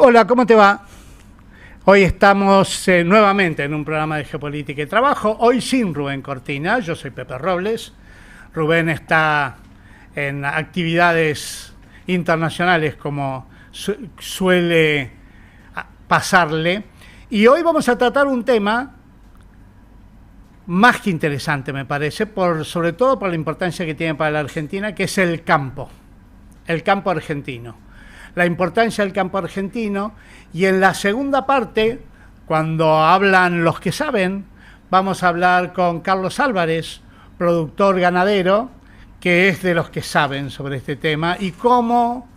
Hola, ¿cómo te va? Hoy estamos nuevamente en un programa de geopolítica y trabajo, hoy sin Rubén Cortina. Yo soy Pepe Robles. Rubén está en actividades internacionales como suele pasarle. Y hoy vamos a tratar un tema más que interesante, me parece, sobre todo por la importancia que tiene para la Argentina, que es el campo argentino. La importancia del campo argentino, y en la segunda parte, cuando hablan los que saben, vamos a hablar con Carlos Álvarez, productor ganadero, que es de los que saben sobre este tema, y cómo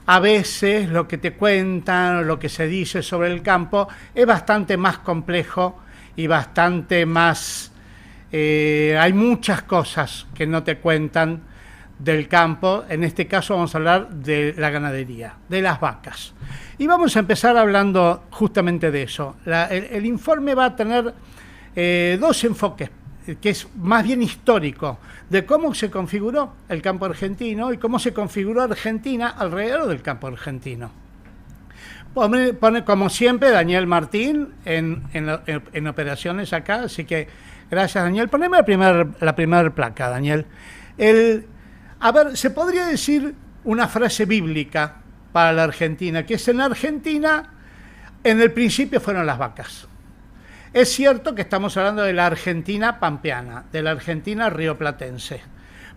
a veces lo que te cuentan, lo que se dice sobre el campo, es bastante más complejo y bastante más... hay muchas cosas que no te cuentan del campo. En este caso vamos a hablar de la ganadería, de las vacas. Y vamos a empezar hablando justamente de eso. El informe va a tener dos enfoques, que es más bien histórico, de cómo se configuró el campo argentino y cómo se configuró Argentina alrededor del campo argentino. Pone como siempre Daniel Martín en operaciones acá, así que gracias, Daniel. Poneme la primera placa, Daniel. A ver, se podría decir una frase bíblica para la Argentina, que es: en Argentina, en el principio fueron las vacas. Es cierto que estamos hablando de la Argentina pampeana, de la Argentina rioplatense,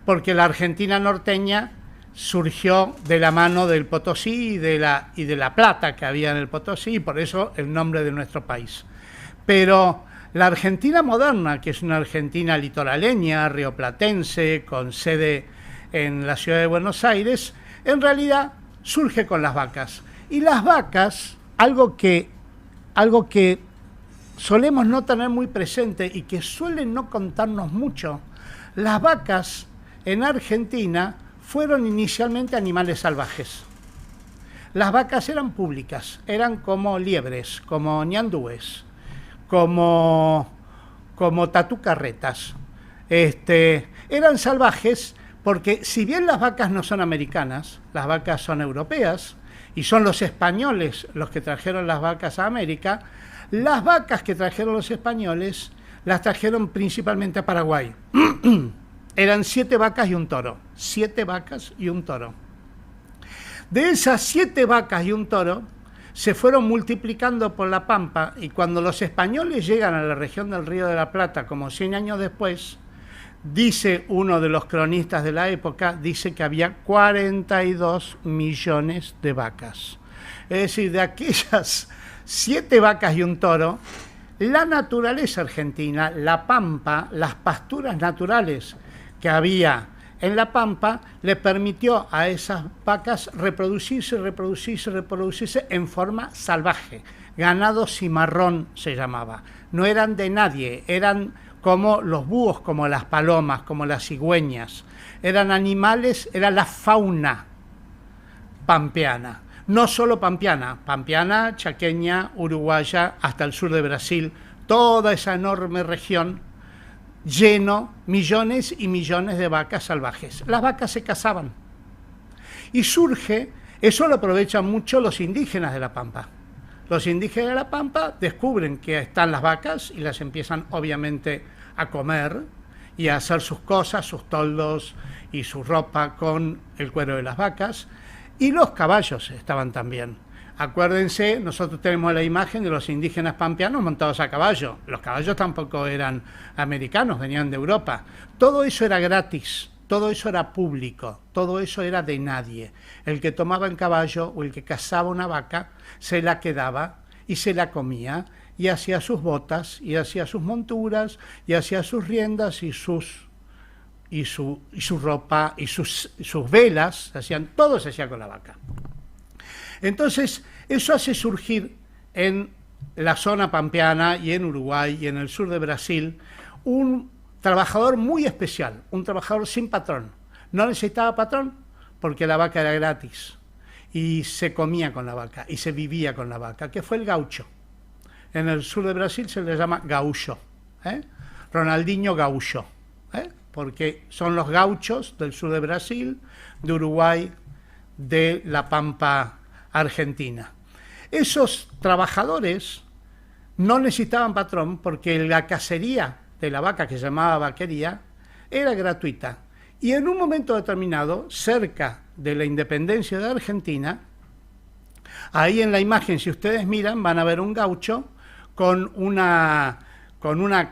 porque la Argentina norteña surgió de la mano del Potosí y de la plata que había en el Potosí, y por eso el nombre de nuestro país. Pero la Argentina moderna, que es una Argentina litoraleña, rioplatense, con sede en la ciudad de Buenos Aires, en realidad surge con las vacas. Y las vacas, algo que solemos no tener muy presente y que suelen no contarnos mucho, las vacas en Argentina fueron inicialmente animales salvajes. Las vacas eran públicas, eran como liebres, como ñandúes, como tatucarretas. Eran salvajes porque, si bien las vacas no son americanas, las vacas son europeas, y son los españoles los que trajeron las vacas a América, las vacas que trajeron los españoles las trajeron principalmente a Paraguay. Eran 7 vacas y un toro. 7 vacas y un toro. De esas 7 vacas y un toro se fueron multiplicando por la Pampa, y cuando los españoles llegan a la región del Río de la Plata, como 100 años después, dice uno de los cronistas de la época, dice que había 42 millones de vacas. Es decir, de aquellas 7 vacas y un toro, la naturaleza argentina, la Pampa, las pasturas naturales que había en la Pampa, le permitió a esas vacas reproducirse en forma salvaje. Ganado cimarrón se llamaba. No eran de nadie, eran como los búhos, como las palomas, como las cigüeñas. Eran animales, era la fauna pampeana. No solo pampeana, chaqueña, uruguaya, hasta el sur de Brasil, toda esa enorme región lleno, millones y millones de vacas salvajes. Las vacas se cazaban. Y surge, eso lo aprovechan mucho los indígenas de la Pampa. Los indígenas de la Pampa descubren que están las vacas y las empiezan obviamente a comer y a hacer sus cosas, sus toldos y su ropa con el cuero de las vacas. Y los caballos estaban también. Acuérdense, nosotros tenemos la imagen de los indígenas pampeanos montados a caballo. Los caballos tampoco eran americanos, venían de Europa. Todo eso era gratis, todo eso era público, todo eso era de nadie. El que tomaba en caballo o el que cazaba una vaca se la quedaba y se la comía y hacía sus botas y hacía sus monturas y hacía sus riendas y su ropa y sus velas, todo se hacía con la vaca. Entonces, eso hace surgir en la zona pampeana y en Uruguay y en el sur de Brasil un trabajador muy especial, un trabajador sin patrón. No necesitaba patrón porque la vaca era gratis y se comía con la vaca y se vivía con la vaca, que fue el gaucho. En el sur de Brasil se le llama gaúcho, Ronaldinho Gaúcho, porque son los gauchos del sur de Brasil, de Uruguay, de la Pampa argentina. Esos trabajadores no necesitaban patrón porque la cacería de la vaca, que se llamaba vaquería, era gratuita. Y en un momento determinado, cerca de la independencia de Argentina, ahí en la imagen, si ustedes miran, van a ver un gaucho con una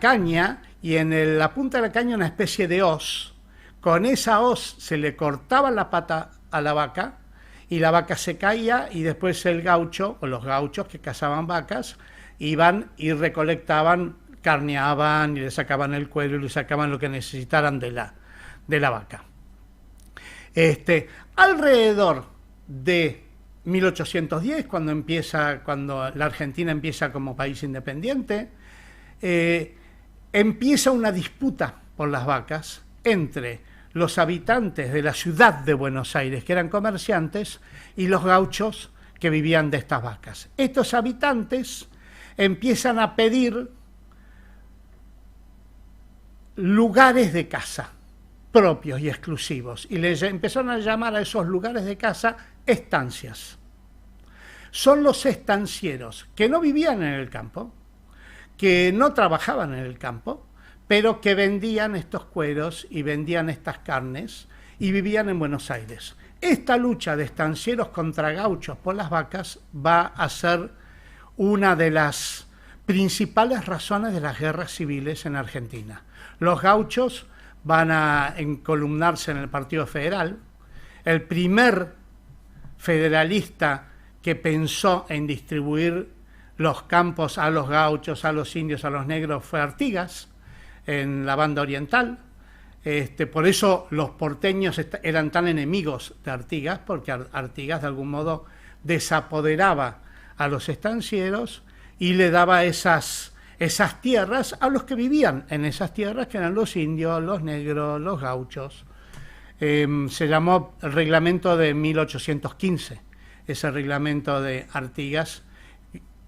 caña y en la punta de la caña una especie de hoz. Con esa hoz se le cortaba la pata a la vaca y la vaca se caía, y después el gaucho, o los gauchos que cazaban vacas, iban y recolectaban, carneaban y le sacaban el cuero y le sacaban lo que necesitaran de la vaca. Alrededor de 1810, cuando la Argentina empieza como país independiente, empieza una disputa por las vacas entre los habitantes de la ciudad de Buenos Aires, que eran comerciantes, y los gauchos que vivían de estas vacas. Estos habitantes empiezan a pedir lugares de caza propios y exclusivos, y les empezaron a llamar a esos lugares de caza estancias. Son los estancieros que no vivían en el campo, que no trabajaban en el campo, pero que vendían estos cueros y vendían estas carnes y vivían en Buenos Aires. Esta lucha de estancieros contra gauchos por las vacas va a ser una de las principales razones de las guerras civiles en Argentina. Los gauchos van a encolumnarse en el Partido Federal. El primer federalista que pensó en distribuir los campos a los gauchos, a los indios, a los negros fue Artigas, en la banda oriental. Por eso los porteños eran tan enemigos de Artigas, porque Artigas de algún modo desapoderaba a los estancieros y le daba esas tierras a los que vivían en esas tierras, que eran los indios, los negros, los gauchos. Se llamó el reglamento de 1815, ese reglamento de Artigas.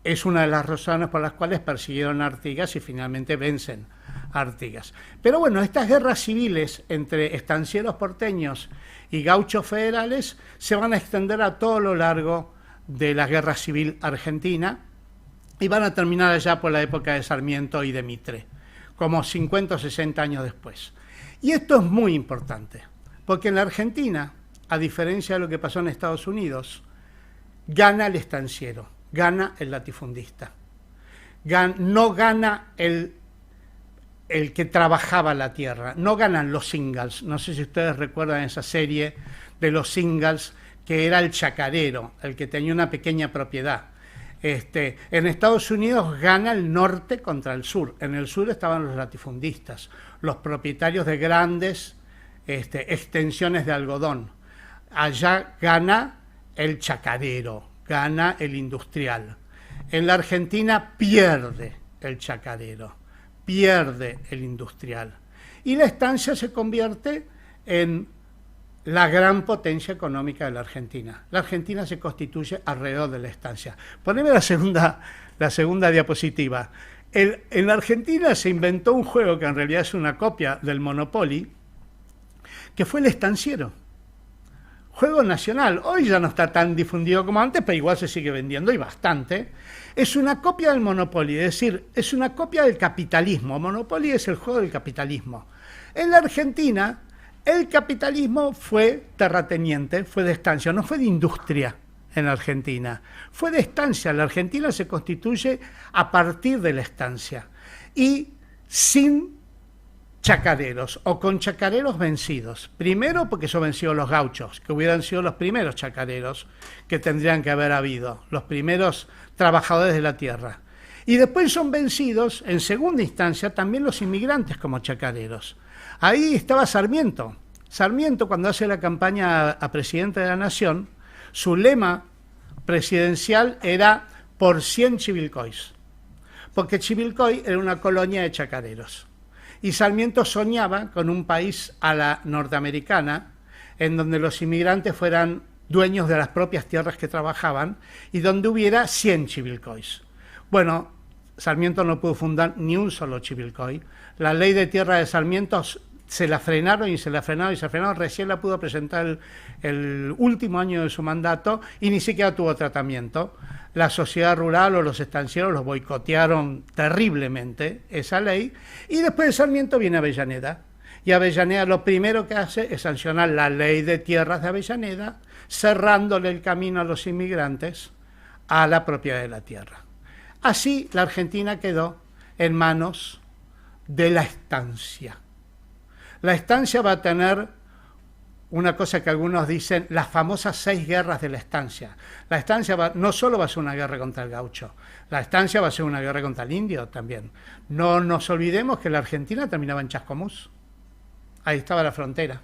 Es una de las razones por las cuales persiguieron a Artigas y finalmente vencen a Artigas. Pero bueno, estas guerras civiles entre estancieros porteños y gauchos federales se van a extender a todo lo largo de la guerra civil argentina y van a terminar allá por la época de Sarmiento y de Mitre, como 50 o 60 años después. Y esto es muy importante, porque en la Argentina, a diferencia de lo que pasó en Estados Unidos, gana el estanciero, gana el latifundista. No gana el que trabajaba la tierra, no ganan los Ingalls. No sé si ustedes recuerdan esa serie de los Ingalls, que era el chacarero, el que tenía una pequeña propiedad. En Estados Unidos gana el norte contra el sur. En el sur estaban los latifundistas, los propietarios de grandes extensiones de algodón. Allá gana el chacarero, gana el industrial. En la Argentina pierde el chacarero, pierde el industrial. Y la estancia se convierte en la gran potencia económica de la Argentina. La Argentina se constituye alrededor de la estancia. Poneme la segunda diapositiva. En la Argentina se inventó un juego que en realidad es una copia del Monopoly, que fue el estanciero. Juego nacional. Hoy ya no está tan difundido como antes, pero igual se sigue vendiendo y bastante. Es una copia del Monopoly, es decir, es una copia del capitalismo. Monopoly es el juego del capitalismo. En la Argentina, el capitalismo fue terrateniente, fue de estancia, no fue de industria en la Argentina, fue de estancia. La Argentina se constituye a partir de la estancia y sin chacareros o con chacareros vencidos. Primero porque son vencidos los gauchos, que hubieran sido los primeros chacareros que tendrían que haber habido, los primeros trabajadores de la tierra. Y después son vencidos, en segunda instancia, también los inmigrantes como chacareros. Ahí estaba Sarmiento. Sarmiento, cuando hace la campaña a presidente de la Nación, su lema presidencial era por 100 Chivilcoys, porque Chivilcoy era una colonia de chacareros. Y Sarmiento soñaba con un país a la norteamericana, en donde los inmigrantes fueran dueños de las propias tierras que trabajaban y donde hubiera 100 Chivilcoys. Bueno, Sarmiento no pudo fundar ni un solo Chivilcoy. La ley de tierra de Sarmiento se la frenaron y se la frenaron y se la frenaron. Recién la pudo presentar el último año de su mandato y ni siquiera tuvo tratamiento. La sociedad rural o los estancieros los boicotearon terriblemente esa ley. Y después de Sarmiento viene Avellaneda. Y Avellaneda lo primero que hace es sancionar la ley de tierras de Avellaneda, cerrándole el camino a los inmigrantes a la propiedad de la tierra. Así la Argentina quedó en manos de la estancia. La estancia va a tener una cosa que algunos dicen, las famosas 6 guerras de la estancia. La estancia no solo va a ser una guerra contra el gaucho, la estancia va a ser una guerra contra el indio también. No nos olvidemos que la Argentina terminaba en Chascomús. Ahí estaba la frontera.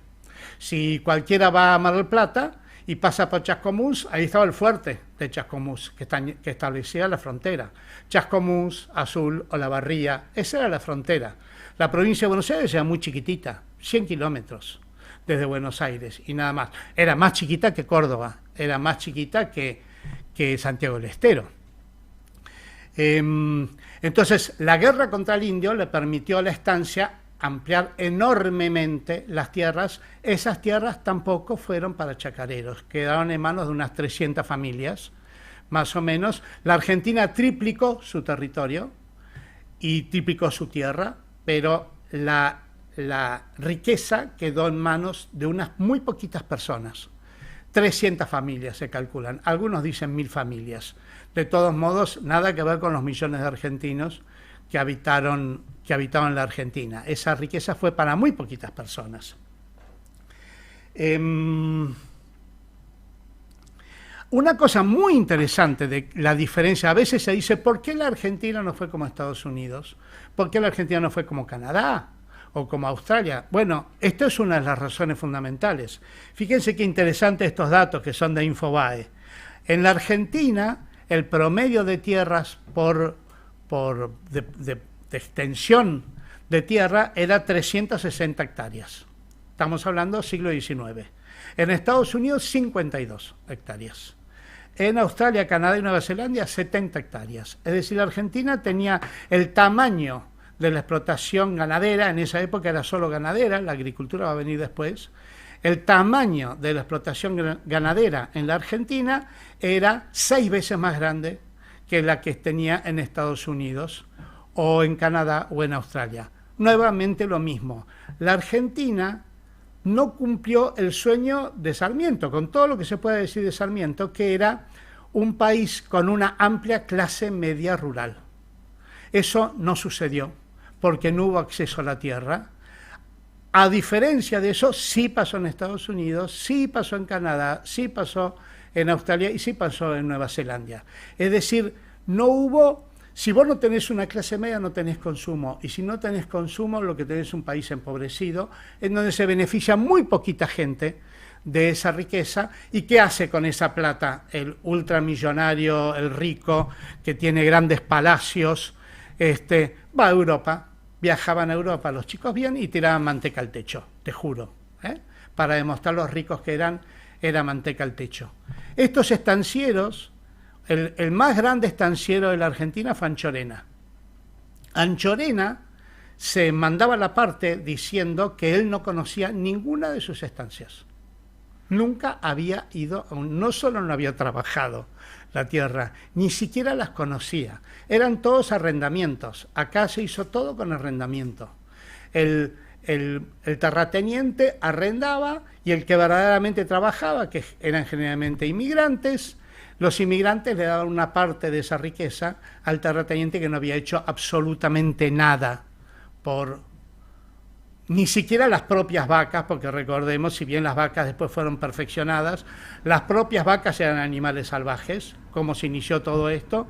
Si cualquiera va a Mar del Plata y pasa por Chascomús, ahí estaba el fuerte de Chascomús, que establecía la frontera. Chascomús, Azul, Olavarría, esa era la frontera. La provincia de Buenos Aires era muy chiquitita, 100 kilómetros desde Buenos Aires y nada más. Era más chiquita que Córdoba, era más chiquita que Santiago del Estero. Entonces, la guerra contra el indio le permitió a la estancia ampliar enormemente las tierras. Esas tierras tampoco fueron para chacareros, quedaron en manos de unas 300 familias, más o menos. La Argentina triplicó su territorio y triplicó su tierra, pero la riqueza quedó en manos de unas muy poquitas personas. 300 familias se calculan, algunos dicen 1000 familias. De todos modos, nada que ver con los millones de argentinos que habitaban la Argentina. Esa riqueza fue para muy poquitas personas. Una cosa muy interesante de la diferencia, a veces se dice, ¿por qué la Argentina no fue como Estados Unidos? ¿Por qué la Argentina no fue como Canadá o como Australia? Bueno, esto es una de las razones fundamentales. Fíjense qué interesante estos datos que son de Infobae. En la Argentina, el promedio de tierras de extensión de tierra era 360 hectáreas. Estamos hablando siglo XIX. En Estados Unidos, 52 hectáreas. En Australia, Canadá y Nueva Zelanda, 70 hectáreas. Es decir, la Argentina tenía el tamaño de la explotación ganadera, en esa época era solo ganadera, la agricultura va a venir después. El tamaño de la explotación ganadera en la Argentina era 6 veces más grande que la que tenía en Estados Unidos o en Canadá o en Australia. Nuevamente lo mismo. La Argentina no cumplió el sueño de Sarmiento, con todo lo que se puede decir de Sarmiento, que era un país con una amplia clase media rural. Eso no sucedió, porque no hubo acceso a la tierra. A diferencia de eso, sí pasó en Estados Unidos, sí pasó en Canadá, sí pasó en Australia y sí pasó en Nueva Zelanda. Es decir, no hubo... Si vos no tenés una clase media, no tenés consumo. Y si no tenés consumo, lo que tenés es un país empobrecido, en donde se beneficia muy poquita gente de esa riqueza. ¿Y qué hace con esa plata el ultramillonario, el rico, que tiene grandes palacios? Va a Europa, viajaban a Europa los chicos bien y tiraban manteca al techo, te juro. Para demostrar los ricos que eran, era manteca al techo. Estos estancieros... El más grande estanciero de la Argentina fue Anchorena. Anchorena se mandaba la parte diciendo que él no conocía ninguna de sus estancias. Nunca había ido, no solo no había trabajado la tierra, ni siquiera las conocía. Eran todos arrendamientos. Acá se hizo todo con arrendamiento. El terrateniente arrendaba y el que verdaderamente trabajaba, que eran generalmente inmigrantes, los inmigrantes le daban una parte de esa riqueza al terrateniente que no había hecho absolutamente nada por ni siquiera las propias vacas, porque recordemos, si bien las vacas después fueron perfeccionadas, las propias vacas eran animales salvajes, como se inició todo esto,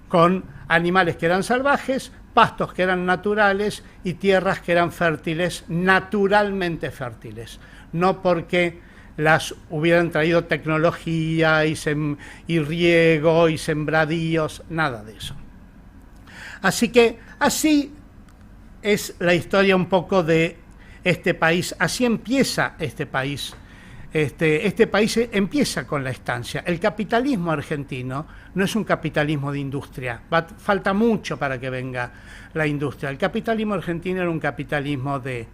con animales que eran salvajes, pastos que eran naturales y tierras que eran fértiles, naturalmente fértiles, no porque las hubieran traído tecnología y riego y sembradíos, nada de eso. Así que así es la historia un poco de este país, así empieza este país. Este país empieza con la estancia. El capitalismo argentino no es un capitalismo de industria, falta mucho para que venga la industria. El capitalismo argentino era un capitalismo de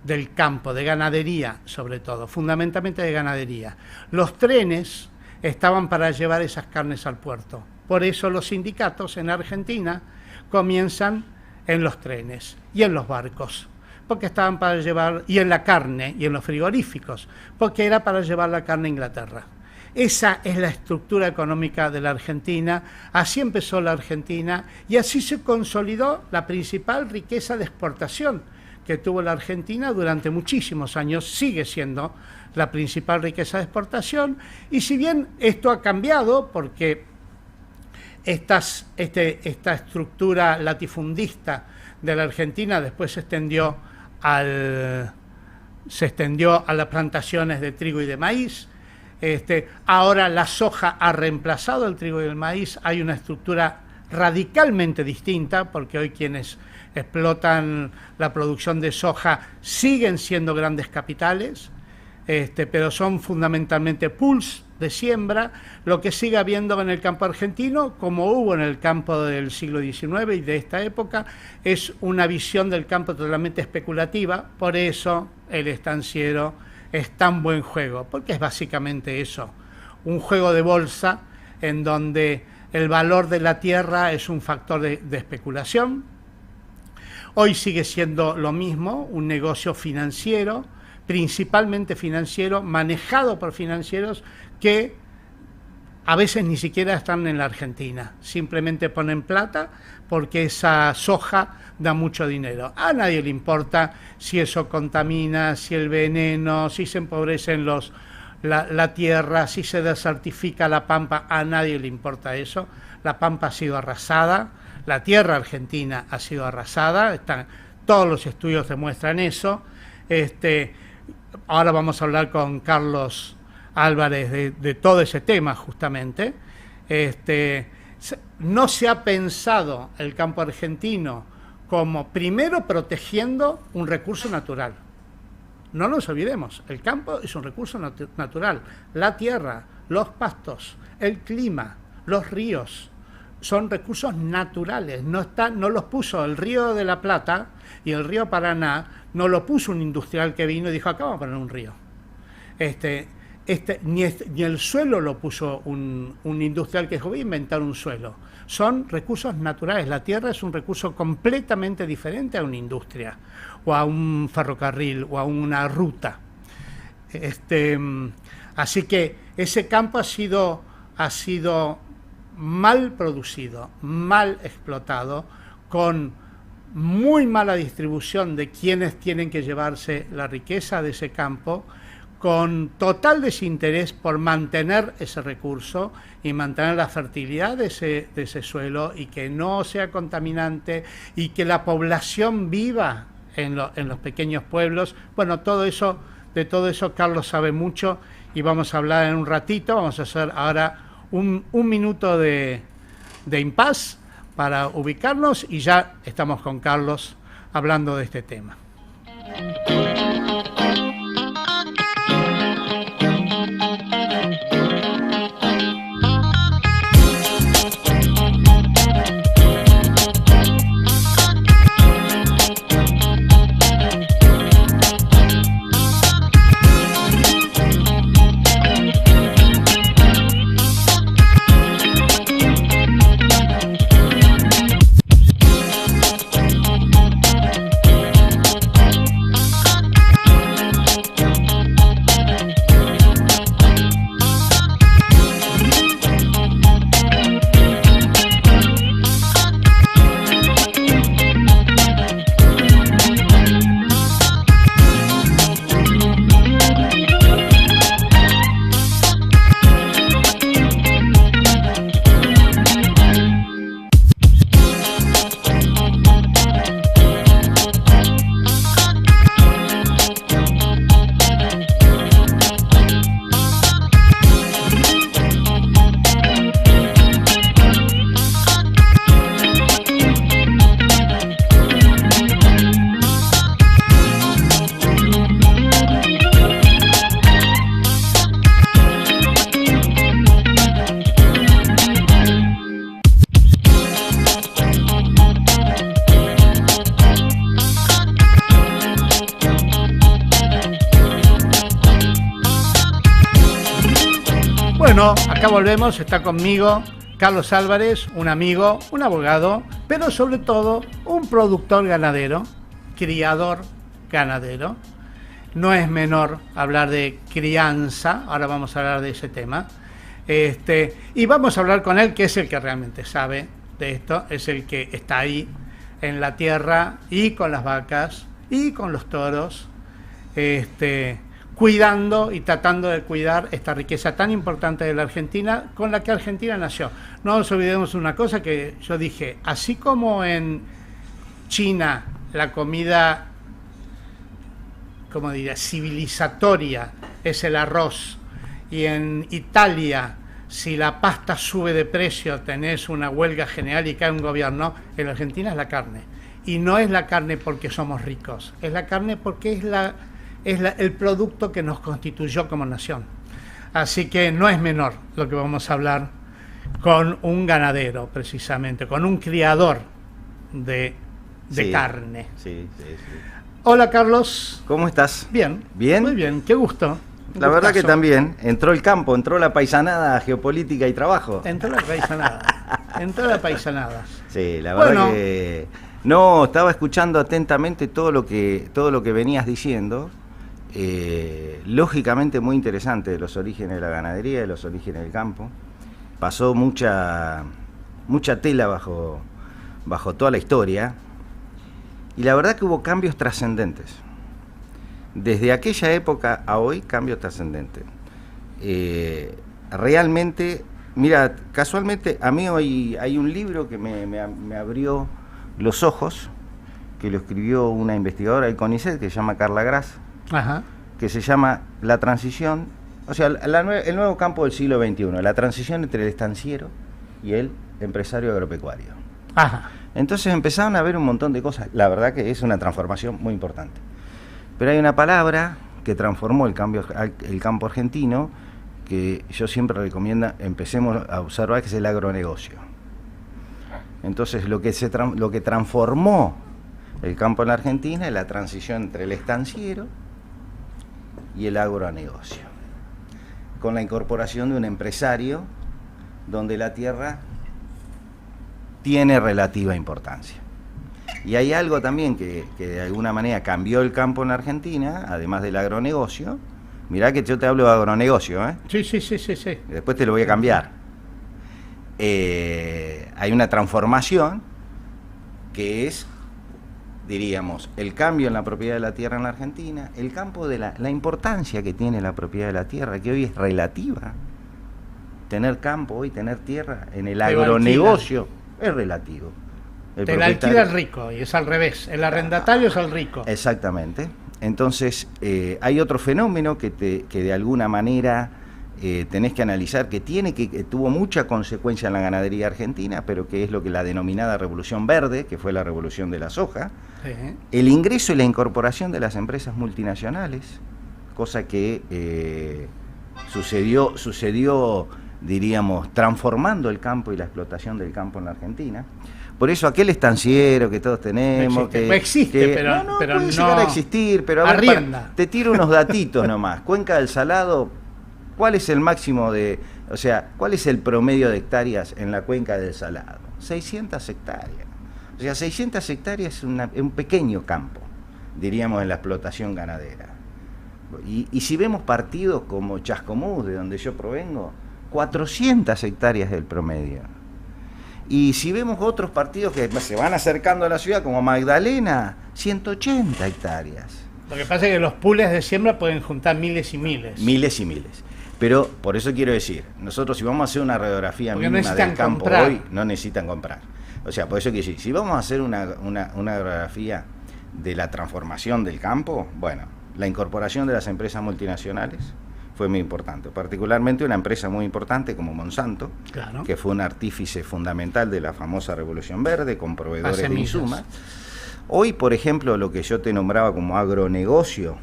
del campo, de ganadería sobre todo, fundamentalmente de ganadería. Los trenes estaban para llevar esas carnes al puerto. Por eso los sindicatos en Argentina comienzan en los trenes y en los barcos, porque estaban para llevar, y en la carne y en los frigoríficos, porque era para llevar la carne a Inglaterra. Esa es la estructura económica de la Argentina, así empezó la Argentina y así se consolidó la principal riqueza de exportación que tuvo la Argentina durante muchísimos años, sigue siendo la principal riqueza de exportación, y si bien esto ha cambiado porque esta estructura latifundista de la Argentina después se extendió a las plantaciones de trigo y de maíz. Ahora la soja ha reemplazado el trigo y el maíz, hay una estructura radicalmente distinta, porque hoy quienes explotan la producción de soja siguen siendo grandes capitales, pero son fundamentalmente pools de siembra. Lo que sigue habiendo en el campo argentino, como hubo en el campo del siglo XIX y de esta época, es una visión del campo totalmente especulativa. Por eso el estanciero es tan buen juego, porque es básicamente eso, un juego de bolsa en donde el valor de la tierra es un factor de especulación. Hoy sigue siendo lo mismo, un negocio financiero, principalmente financiero, manejado por financieros que a veces ni siquiera están en la Argentina, simplemente ponen plata porque esa soja da mucho dinero. A nadie le importa si eso contamina, si el veneno, si se empobrecen la tierra, si se desertifica la pampa, a nadie le importa eso. La pampa ha sido arrasada, la tierra argentina ha sido arrasada, todos los estudios demuestran eso. Ahora vamos a hablar con Carlos Álvarez de todo ese tema justamente. No se ha pensado el campo argentino como primero protegiendo un recurso natural. No nos olvidemos, el campo es un recurso natural. La tierra, los pastos, el clima, los ríos, son recursos naturales. No los puso el Río de la Plata y el río Paraná, no lo puso un industrial que vino y dijo, acá vamos a poner un río. Ni el suelo lo puso un industrial que dijo, voy a inventar un suelo. Son recursos naturales. La tierra es un recurso completamente diferente a una industria, o a un ferrocarril, o a una ruta. Así que ese campo ha sido mal producido, mal explotado, con muy mala distribución de quienes tienen que llevarse la riqueza de ese campo, con total desinterés por mantener ese recurso y mantener la fertilidad de ese suelo, y que no sea contaminante, y que la población viva en los pequeños pueblos. Bueno, de todo eso Carlos sabe mucho, y vamos a hablar en un ratito. Vamos a hacer ahora un minuto de impas para ubicarnos, y ya estamos con Carlos hablando de este tema. Bueno, acá volvemos, está conmigo Carlos Álvarez, un amigo, un abogado, pero sobre todo un productor ganadero, criador ganadero. No es menor hablar de crianza, ahora vamos a hablar de ese tema. Y vamos a hablar con él, que es el que realmente sabe de esto, es el que está ahí en la tierra y con las vacas y con los toros, cuidando y tratando de cuidar esta riqueza tan importante de la Argentina, con la que Argentina nació. No nos olvidemos una cosa que yo dije, así como en China la comida, como diría, civilizatoria es el arroz, y en Italia, si la pasta sube de precio, tenés una huelga general y cae un gobierno, en Argentina es la carne. Y no es la carne porque somos ricos, es la carne porque es el producto que nos constituyó como nación. Así que no es menor lo que vamos a hablar con un ganadero, precisamente, con un criador de carne. Sí. Hola, Carlos. ¿Cómo estás? Bien. ¿Bien? Muy bien, qué gusto. La verdad que también. Entró el campo, entró la paisanada, geopolítica y trabajo. Entró la paisanada. Sí, la verdad que... No, estaba escuchando atentamente todo lo que venías diciendo. Lógicamente muy interesante de los orígenes de la ganadería, de los orígenes del campo. Pasó mucha tela bajo toda la historia. Y la verdad que hubo cambios trascendentes. Desde aquella época a hoy, cambios trascendentes. Realmente, mira, casualmente, a mí hoy hay un libro que me abrió los ojos, que lo escribió una investigadora del CONICET, que se llama Carla Gras, Ajá. que se llama La transición, o sea, el nuevo campo del siglo XXI, la transición entre el estanciero y el empresario agropecuario. Ajá. Entonces empezaron a ver un montón de cosas. La verdad que es una transformación muy importante. Pero hay una palabra que transformó el campo argentino, que yo siempre recomiendo, empecemos a observar, que es el agronegocio. Entonces lo que transformó el campo en la Argentina es la transición entre el estanciero y el agronegocio, con la incorporación de un empresario donde la tierra tiene relativa importancia. Y hay algo también que de alguna manera cambió el campo en la Argentina, además del agronegocio. Mirá que yo te hablo de agronegocio, ¿eh? Sí. Después te lo voy a cambiar. Hay una transformación que es, diríamos, el cambio en la propiedad de la tierra en la Argentina, el campo de la importancia que tiene la propiedad de la tierra, que hoy es relativa. Tener campo hoy, tener tierra en el agronegocio es relativo. Te la alquila el rico, y es al revés, el arrendatario es el rico. Exactamente. Entonces, hay otro fenómeno que de alguna manera tenés que analizar, que tuvo mucha consecuencia en la ganadería argentina, pero que es lo que la denominada Revolución Verde, que fue la revolución de la soja, el ingreso y la incorporación de las empresas multinacionales, cosa que sucedió, diríamos, transformando el campo y la explotación del campo en la Argentina. Por eso aquel estanciero que todos tenemos... Existe, pero puede llegar a existir, pero a ver, te tiro unos datitos nomás. Cuenca del Salado, ¿cuál es el máximo cuál es el promedio de hectáreas en la Cuenca del Salado? 600 hectáreas. O sea, 600 hectáreas es un pequeño campo, diríamos, en la explotación ganadera. Y si vemos partidos como Chascomús, de donde yo provengo, 400 hectáreas del promedio. Y si vemos otros partidos que se van acercando a la ciudad, como Magdalena, 180 hectáreas. Lo que pasa es que los pools de siembra pueden juntar miles y miles. Miles y miles. Pero por eso quiero decir, nosotros si vamos a hacer una radiografía mínima del campo hoy, no necesitan comprar. O sea, por eso quiero decir, si vamos a hacer una radiografía de la transformación del campo, bueno, la incorporación de las empresas multinacionales fue muy importante, particularmente una empresa muy importante como Monsanto, claro, que fue un artífice fundamental de la famosa Revolución Verde, con proveedores de insumos. Hoy, por ejemplo, lo que yo te nombraba como agronegocio,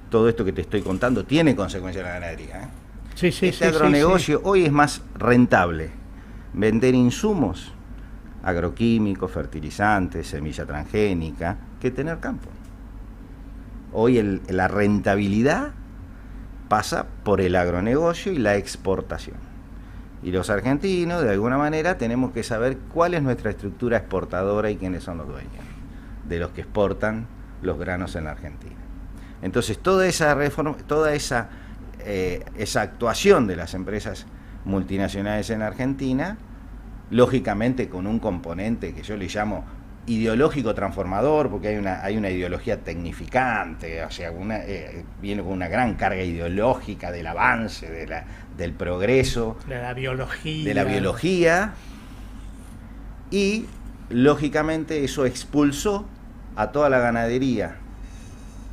todo esto que te estoy contando tiene consecuencias en la ganadería, ¿eh? Este agronegocio hoy es más rentable vender insumos agroquímicos, fertilizantes, semilla transgénica, que tener campo. Hoy la rentabilidad pasa por el agronegocio y la exportación. Y los argentinos, de alguna manera, tenemos que saber cuál es nuestra estructura exportadora y quiénes son los dueños de los que exportan los granos en la Argentina. Entonces, toda esa reforma, toda esa actuación de las empresas multinacionales en Argentina, lógicamente con un componente que yo le llamo ideológico transformador, porque hay una ideología tecnificante, o sea, viene con una gran carga ideológica del avance, del progreso, de la biología, y lógicamente eso expulsó a toda la ganadería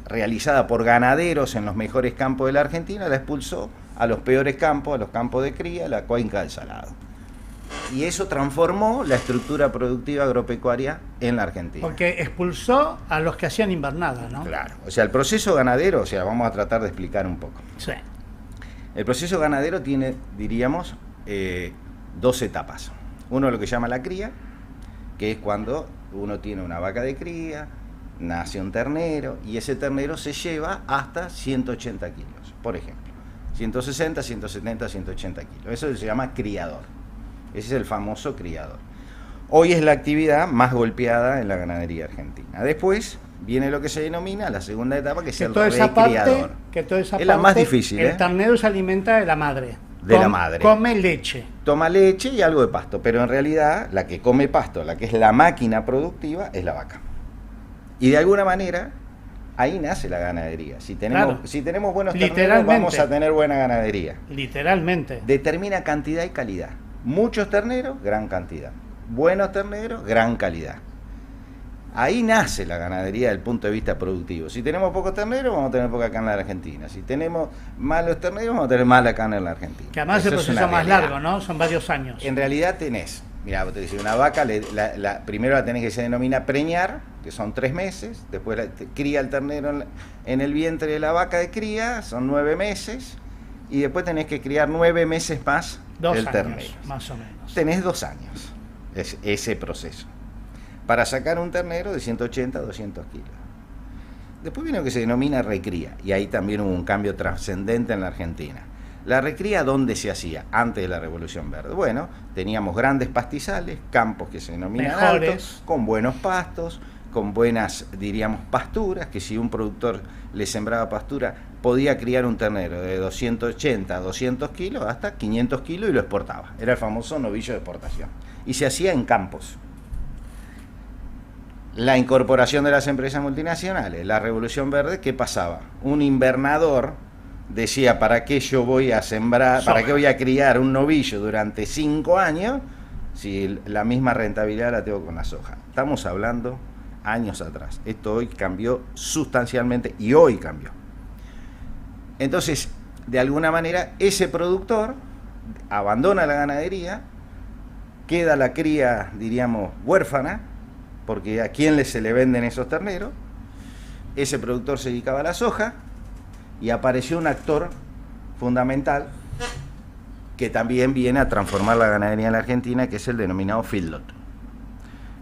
realizada por ganaderos en los mejores campos de la Argentina, la expulsó a los peores campos, a los campos de cría, a la cuenca del Salado. Y eso transformó la estructura productiva agropecuaria en la Argentina. Porque expulsó a los que hacían invernada, ¿no? Claro. O sea, el proceso ganadero, o sea, vamos a tratar de explicar un poco. Sí. El proceso ganadero tiene, diríamos, dos etapas. Uno lo que llama la cría, que es cuando uno tiene una vaca de cría, nace un ternero, y ese ternero se lleva hasta 180 kilos, por ejemplo. 160, 170, 180 kilos. Eso se llama criador. Ese es el famoso criador. Hoy es la actividad más golpeada en la ganadería argentina. Después viene lo que se denomina la segunda etapa, que es el recriador. Es la más difícil. El ternero se alimenta de la madre. La madre. Come leche. Toma leche y algo de pasto, pero en realidad la que come pasto, la que es la máquina productiva, es la vaca. Y de alguna manera, ahí nace la ganadería. Si tenemos buenos terneros, vamos a tener buena ganadería. Literalmente. Determina cantidad y calidad. Muchos terneros, gran cantidad. Buenos terneros, gran calidad. Ahí nace la ganadería desde el punto de vista productivo. Si tenemos pocos terneros, vamos a tener poca carne en la Argentina. Si tenemos malos terneros, vamos a tener mala carne en la Argentina. Que además es el proceso más largo, ¿no? Son varios años. En realidad tenés, mira, vos te decís, una vaca, primero la tenés que se denomina preñar, que son 3 meses, después cría el ternero en el vientre de la vaca de cría, son 9 meses, y después tenés que criar 9 meses más el ternero. Más o menos. Tenés 2 años, ese proceso, para sacar un ternero de 180 a 200 kilos. Después viene lo que se denomina recría, y ahí también hubo un cambio trascendente en la Argentina. La recría, ¿dónde se hacía? Antes de la Revolución Verde. Bueno, teníamos grandes pastizales, campos que se denominan altos, con buenos pastos, con buenas, diríamos, pasturas, que si un productor le sembraba pastura, podía criar un ternero de 280 a 200 kilos hasta 500 kilos y lo exportaba. Era el famoso novillo de exportación. Y se hacía en campos. La incorporación de las empresas multinacionales, la Revolución Verde, ¿qué pasaba? Un invernador decía, ¿para qué yo voy a sembrar, soja, para qué voy a criar un novillo durante 5 años si la misma rentabilidad la tengo con la soja? Estamos hablando años atrás. Esto hoy cambió sustancialmente y hoy cambió. Entonces, de alguna manera, ese productor abandona la ganadería, queda la cría, diríamos, huérfana, porque ¿a quién se le venden esos terneros? Ese productor se dedicaba a la soja y apareció un actor fundamental que también viene a transformar la ganadería en la Argentina, que es el denominado feedlot.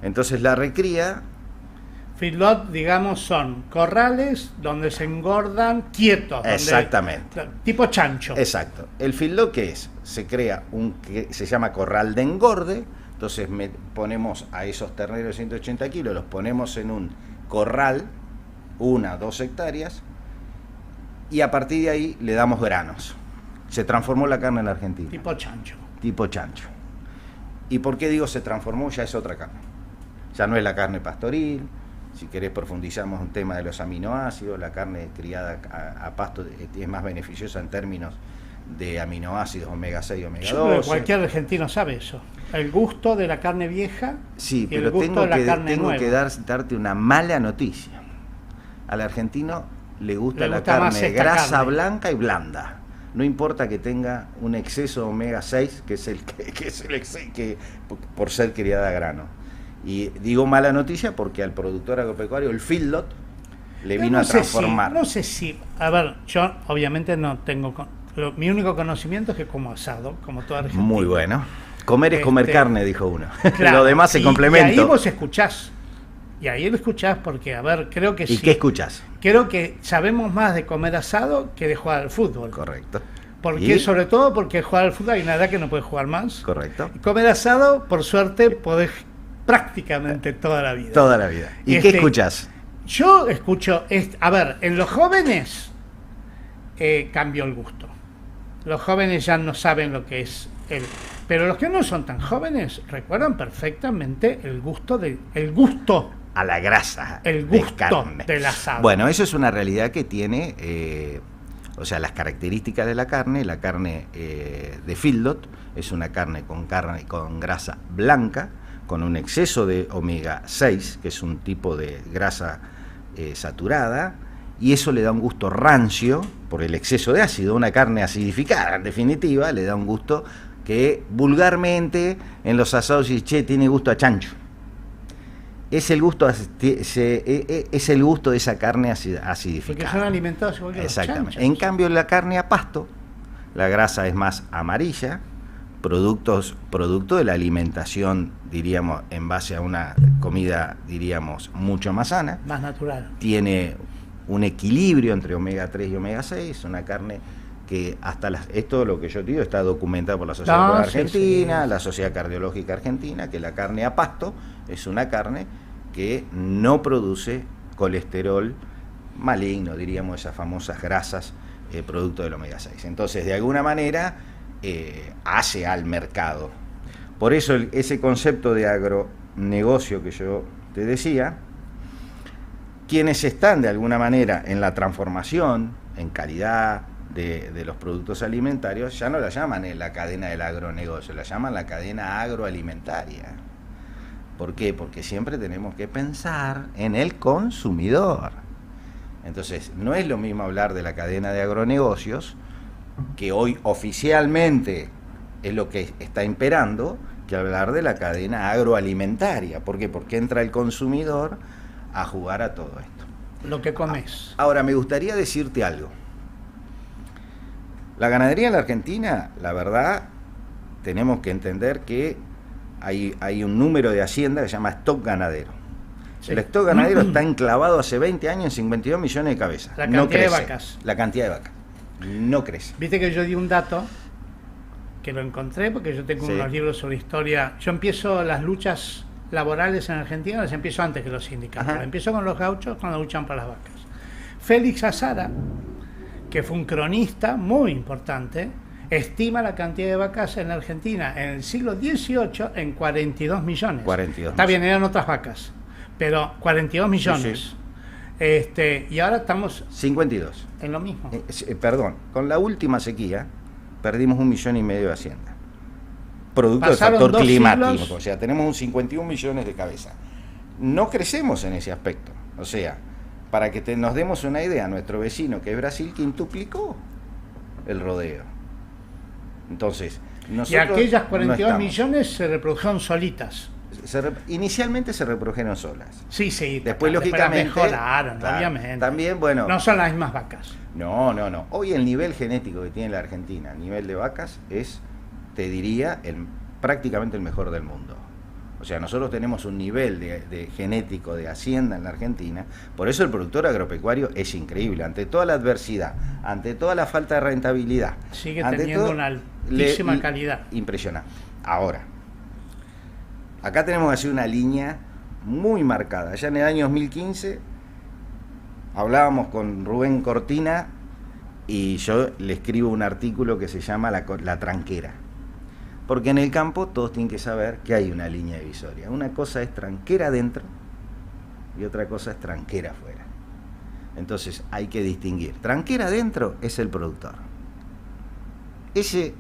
Entonces la recría... Feedlot, digamos, son corrales donde se engordan quietos. Exactamente. Tipo chancho. Exacto. El feedlot, ¿qué es? Se crea que se llama corral de engorde. Entonces ponemos a esos terneros de 180 kilos, los ponemos en un corral, 1 o 2 hectáreas, y a partir de ahí le damos granos. Se transformó la carne en la Argentina. Tipo chancho. Tipo chancho. ¿Y por qué digo se transformó? Ya es otra carne. Ya no es la carne pastoril. Si querés profundizamos un tema de los aminoácidos. La carne criada a pasto es más beneficiosa en términos de aminoácidos omega 6 y omega 12. Yo creo que cualquier argentino sabe eso. El gusto de la carne vieja, sí, y pero el gusto de la carne nueva. Tengo que darte una mala noticia. Al argentino le gusta la carne grasa, blanca y blanda. No importa que tenga un exceso de omega 6, que es el que por ser criada a grano. Y digo mala noticia porque al productor agropecuario, el feedlot, le vino a transformar. No sé si, a ver, yo obviamente no tengo, mi único conocimiento es que como asado, como toda Argentina. Muy bueno. Comer es comer carne, dijo uno. Claro, lo demás se complementa. Y ahí vos escuchás Y ahí lo escuchás porque, a ver, creo que ¿Y sí. qué escuchás? Creo que sabemos más de comer asado que de jugar al fútbol. Correcto. Porque, ¿Y? sobre todo porque jugar al fútbol hay una edad que no puedes jugar más. Correcto. Y comer asado, por suerte, podés prácticamente toda la vida. Toda la vida. ¿Y qué escuchás? Yo escucho, a ver, en los jóvenes cambió el gusto. Los jóvenes ya no saben lo que es pero los que no son tan jóvenes recuerdan perfectamente el gusto a la grasa, el gusto de carne. del asado. Bueno, eso es una realidad que tiene, o sea, las características de la carne de feedlot es una carne con grasa blanca, con un exceso de omega 6, que es un tipo de grasa saturada, y eso le da un gusto rancio por el exceso de ácido. Una carne acidificada, en definitiva, le da un gusto que vulgarmente en los asados tiene gusto a chancho. Es el gusto de esa carne acidificada. Porque son alimentados igual que exactamente. Los chanchos. En cambio, la carne a pasto, la grasa es más amarilla, producto de la alimentación, diríamos, en base a una comida, diríamos, mucho más sana. Más natural. Tiene un equilibrio entre omega 3 y omega 6, una carne que esto lo que yo digo está documentado por la Sociedad Argentina, la Sociedad Cardiológica Argentina, que la carne a pasto es una carne que no produce colesterol maligno, diríamos, esas famosas grasas producto del omega 6. Entonces, de alguna manera, hace al mercado. Por eso ese concepto de agronegocio que yo te decía, quienes están de alguna manera en la transformación, en calidad de los productos alimentarios, ya no la llaman la cadena del agronegocio, la llaman la cadena agroalimentaria. ¿Por qué? Porque siempre tenemos que pensar en el consumidor. Entonces, no es lo mismo hablar de la cadena de agronegocios, que hoy oficialmente es lo que está imperando, que hablar de la cadena agroalimentaria. ¿Por qué? Porque entra el consumidor a jugar a todo esto. Lo que comes. Ahora, me gustaría decirte algo. La ganadería en la Argentina, la verdad, tenemos que entender que hay un número de hacienda que se llama stock ganadero. Sí. El stock ganadero está enclavado hace 20 años en 52 millones de cabezas. La cantidad de vacas. La cantidad de vacas. No crece. Viste que yo di un dato que lo encontré porque yo tengo unos libros sobre historia. Yo empiezo las luchas laborales en Argentina, las empiezo antes que los sindicatos. Empiezo con los gauchos cuando luchan por las vacas. Félix Azara, que fue un cronista muy importante, estima la cantidad de vacas en la Argentina en el siglo XVIII en 42 millones. 42 Está bien, eran otras vacas, pero 42 millones. Sí. Y ahora estamos 52. En lo mismo. Perdón, con la última sequía perdimos 1,5 millones de hacienda. Producto del factor climático. Siglos. O sea, tenemos un 51 millones de cabezas. No crecemos en ese aspecto. O sea, para que nos demos una idea, nuestro vecino, que es Brasil, quintuplicó el rodeo. Entonces, y aquellas 42 millones se reprodujeron solitas. Inicialmente se reprodujeron solas. Sí. Después lógicamente mejoraron, claro, obviamente. También, bueno. No son las mismas vacas. No. Hoy el nivel genético que tiene la Argentina, a nivel de vacas, es, te diría, prácticamente el mejor del mundo. O sea, nosotros tenemos un nivel de genético de hacienda en la Argentina, por eso el productor agropecuario es increíble, ante toda la adversidad, ante toda la falta de rentabilidad. Sigue teniendo una altísima calidad. Impresionante. Ahora, acá tenemos que hacer una línea muy marcada. Ya en el año 2015 hablábamos con Rubén Cortina y yo le escribo un artículo que se llama La tranquera. Porque en el campo todos tienen que saber que hay una línea divisoria. Una cosa es tranquera adentro y otra cosa es tranquera afuera. Entonces hay que distinguir. Tranquera adentro es el productor. Ese,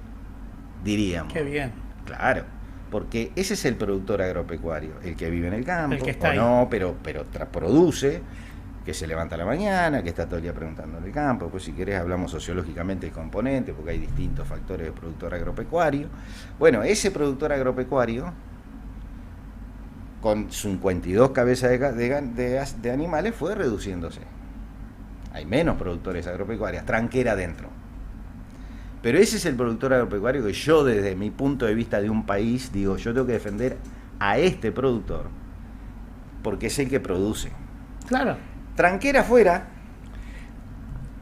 diríamos. Qué bien. Claro, porque ese es el productor agropecuario, el que vive en el campo, el que está pero produce, que se levanta a la mañana, que está todo el día preguntando en el campo. Pues si querés hablamos sociológicamente del componente, porque hay distintos factores de productor agropecuario. Bueno, ese productor agropecuario, con 52 cabezas de animales, fue reduciéndose. Hay menos productores agropecuarios, tranquera adentro. Pero ese es el productor agropecuario que yo, desde mi punto de vista de un país, digo, yo tengo que defender a este productor, porque es el que produce. Claro. Tranquera afuera.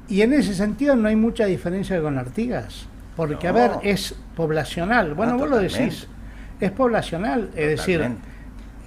Y en ese sentido no hay mucha diferencia con Artigas, porque No. a ver, es poblacional. Bueno, vos lo Totalmente. decís, es poblacional, es decir, Totalmente.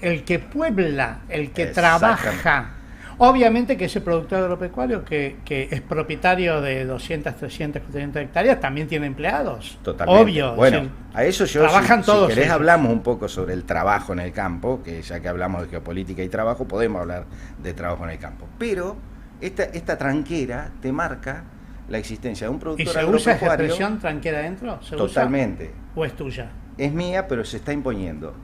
el que puebla, el que Exactamente. trabaja. Obviamente que ese productor agropecuario que es propietario de 200, 300, 400 hectáreas también tiene empleados. Totalmente. Obvio. Bueno, es decir, a eso yo, trabajan si todos querés, ellos. hablamos un poco sobre el trabajo en el campo, que ya que hablamos de geopolítica y trabajo, podemos hablar de trabajo en el campo. Pero esta tranquera te marca la existencia de un ¿Y productor se usa esa agropecuario. expresión tranquera adentro? ¿Se Totalmente. usa? ¿O es tuya? Es mía, pero se está imponiendo.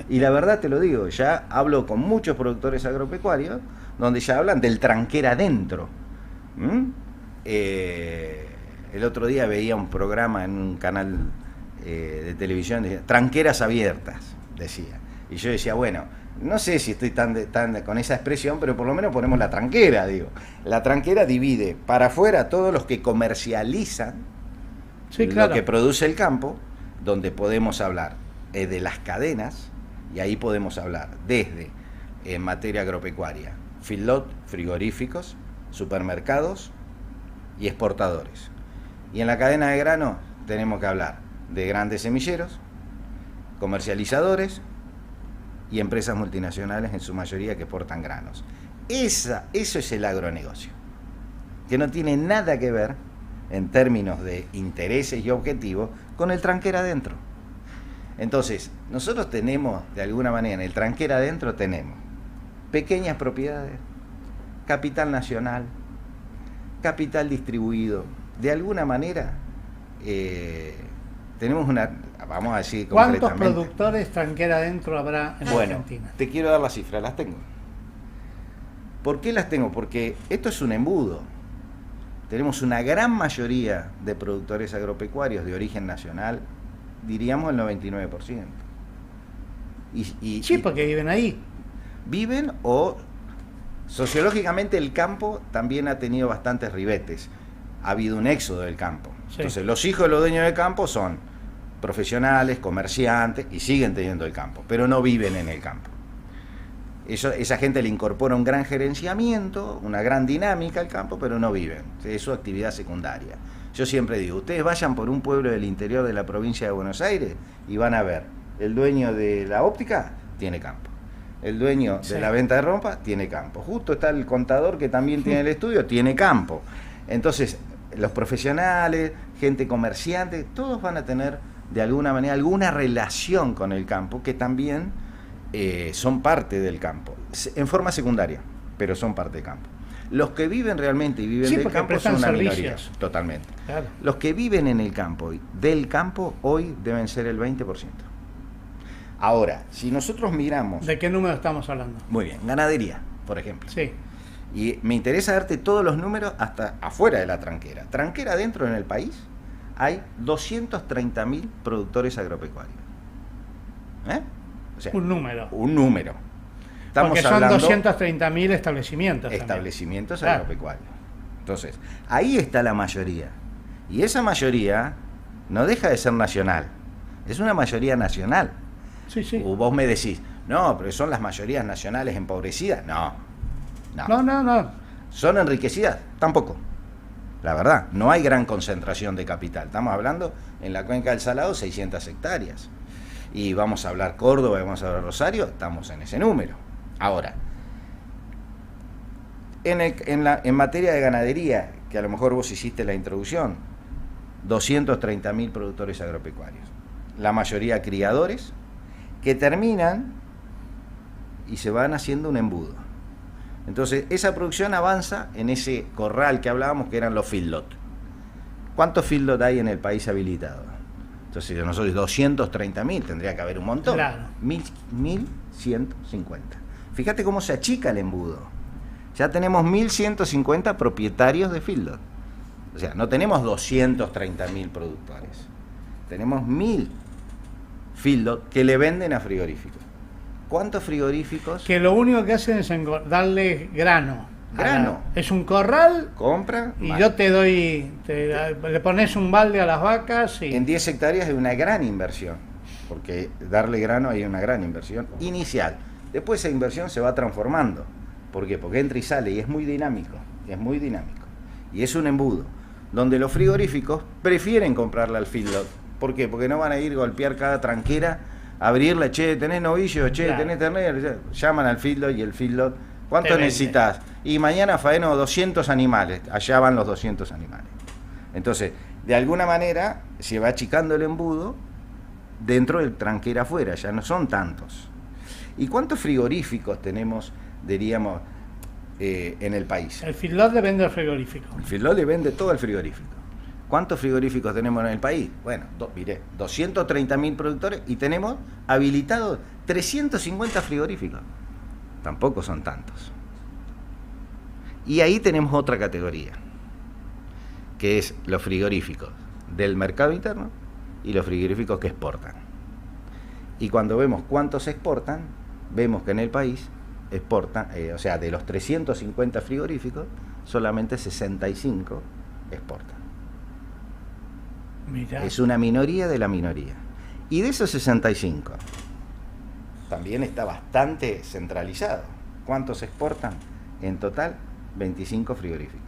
Y la verdad te lo digo, ya hablo con muchos productores agropecuarios donde ya hablan del tranquera adentro. El otro día veía un programa en un canal de televisión, decía, tranqueras abiertas, decía. Y yo decía, bueno, no sé si estoy tan con esa expresión, pero por lo menos ponemos la tranquera, digo. La tranquera divide para afuera todos los que comercializan Sí, claro. lo que produce el campo, donde podemos hablar de las cadenas, y ahí podemos hablar desde en materia agropecuaria, feedlot, frigoríficos, supermercados y exportadores. Y en la cadena de grano tenemos que hablar de grandes semilleros, comercializadores y empresas multinacionales en su mayoría que exportan granos. Eso es el agronegocio, que no tiene nada que ver en términos de intereses y objetivos con el tranquera adentro. Entonces, nosotros tenemos, de alguna manera, en el tranquera adentro tenemos pequeñas propiedades, capital nacional, capital distribuido. De alguna manera, tenemos una, vamos a decir ¿Cuántos concretamente. productores tranquera adentro habrá en Bueno, Argentina? te quiero dar las cifras, las tengo. ¿Por qué las tengo? Porque esto es un embudo. Tenemos una gran mayoría de productores agropecuarios de origen nacional, diríamos el 99%. Sí, porque viven ahí. Viven o sociológicamente el campo también ha tenido bastantes ribetes. Ha habido un éxodo del campo. Sí. Entonces los hijos de los dueños del campo son profesionales, comerciantes y siguen teniendo el campo, pero no viven en el campo. Esa gente le incorpora un gran gerenciamiento, una gran dinámica al campo, pero no viven. Es su actividad secundaria. Yo siempre digo, ustedes vayan por un pueblo del interior de la provincia de Buenos Aires y van a ver, el dueño de la óptica tiene campo. El dueño de la venta de ropa tiene campo. Justo está el contador que también tiene el estudio, tiene campo. Entonces, los profesionales, gente comerciante, todos van a tener de alguna manera alguna relación con el campo que también son parte del campo, en forma secundaria, pero son parte del campo. Los que viven realmente y viven del campo son una minoría, totalmente. Claro. Los que viven en el campo y del campo hoy deben ser el 20%. Ahora, si nosotros miramos... ¿De qué número estamos hablando? Muy bien, ganadería, por ejemplo. Sí. Y me interesa darte todos los números hasta afuera de la tranquera. Tranquera dentro en el país hay 230.000 productores agropecuarios. O sea, Un número. un número. Estamos Porque son hablando 230.000 establecimientos. establecimientos Claro. agropecuarios. Entonces, ahí está la mayoría. Y esa mayoría no deja de ser nacional. Es una mayoría nacional. Sí, sí. O vos me decís, no, pero son las mayorías nacionales empobrecidas. No. No. ¿Son enriquecidas? Tampoco. La verdad, no hay gran concentración de capital. Estamos hablando en la cuenca del Salado 600 hectáreas. Y vamos a hablar Córdoba, vamos a hablar Rosario, estamos en ese número. Ahora, en materia de ganadería, que a lo mejor vos hiciste la introducción, 230.000 productores agropecuarios. La mayoría criadores, que terminan y se van haciendo un embudo. Entonces, esa producción avanza en ese corral que hablábamos, que eran los feedlot. ¿Cuántos feedlot hay en el país habilitados? Entonces, nosotros 230.000, tendría que haber un montón. Claro. 1.150. Fíjate cómo se achica el embudo. Ya tenemos 1.150 propietarios de feedlot. O sea, no tenemos 230.000 productores. Tenemos 1.000 feedlot que le venden a frigoríficos. ¿Cuántos frigoríficos? Que lo único que hacen es darle grano. Grano. Es un corral Compra. y yo te doy, le pones un balde a las vacas y... En 10 hectáreas es una gran inversión, porque darle grano hay una gran inversión inicial. Después esa inversión se va transformando. ¿Por qué? Porque entra y sale y es muy dinámico, y es un embudo, donde los frigoríficos prefieren comprarla al feedlot. ¿Por qué? Porque no van a ir a golpear cada tranquera, abrirla, che, tenés novillo, che, claro, tenés ternera, llaman al feedlot y el feedlot, ¿cuánto necesitas? Y mañana faeno 200 animales, allá van los 200 animales. Entonces, de alguna manera, se va achicando el embudo dentro del tranquera afuera, ya no son tantos. ¿Y cuántos frigoríficos tenemos, diríamos, en el país? El feedlot le vende al frigorífico. El feedlot le vende todo al frigorífico. ¿Cuántos frigoríficos tenemos en el país? Bueno, miré, 230.000 productores y tenemos habilitados 350 frigoríficos. Tampoco son tantos. Y ahí tenemos otra categoría, que es los frigoríficos del mercado interno y los frigoríficos que exportan. Y cuando vemos cuántos exportan, vemos que en el país exportan, o sea, de los 350 frigoríficos, solamente 65 exportan. Mirá. Es una minoría de la minoría. Y de esos 65, también está bastante centralizado. ¿Cuántos exportan? En total, 25 frigoríficos.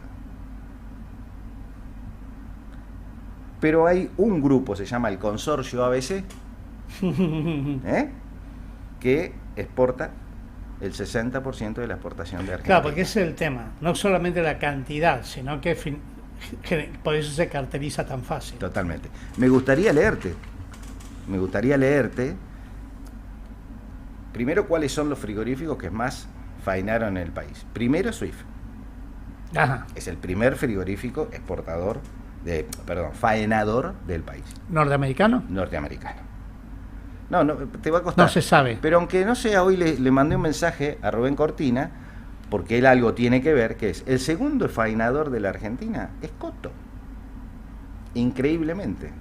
Pero hay un grupo, se llama el Consorcio ABC, que exporta el 60% de la exportación de Argentina. Claro, porque ese es el tema. No solamente la cantidad, sino que por eso se caracteriza tan fácil. Totalmente. Me gustaría leerte primero cuáles son los frigoríficos que más faenaron en el país. Primero, Swift. Ajá. Es el primer frigorífico exportador, faenador del país. ¿Norteamericano? Norteamericano. No, te va a costar. No se sabe. Pero aunque no sea, hoy le mandé un mensaje a Rubén Cortina, porque él algo tiene que ver, que es el segundo faenador de la Argentina, es Coto. Increíblemente.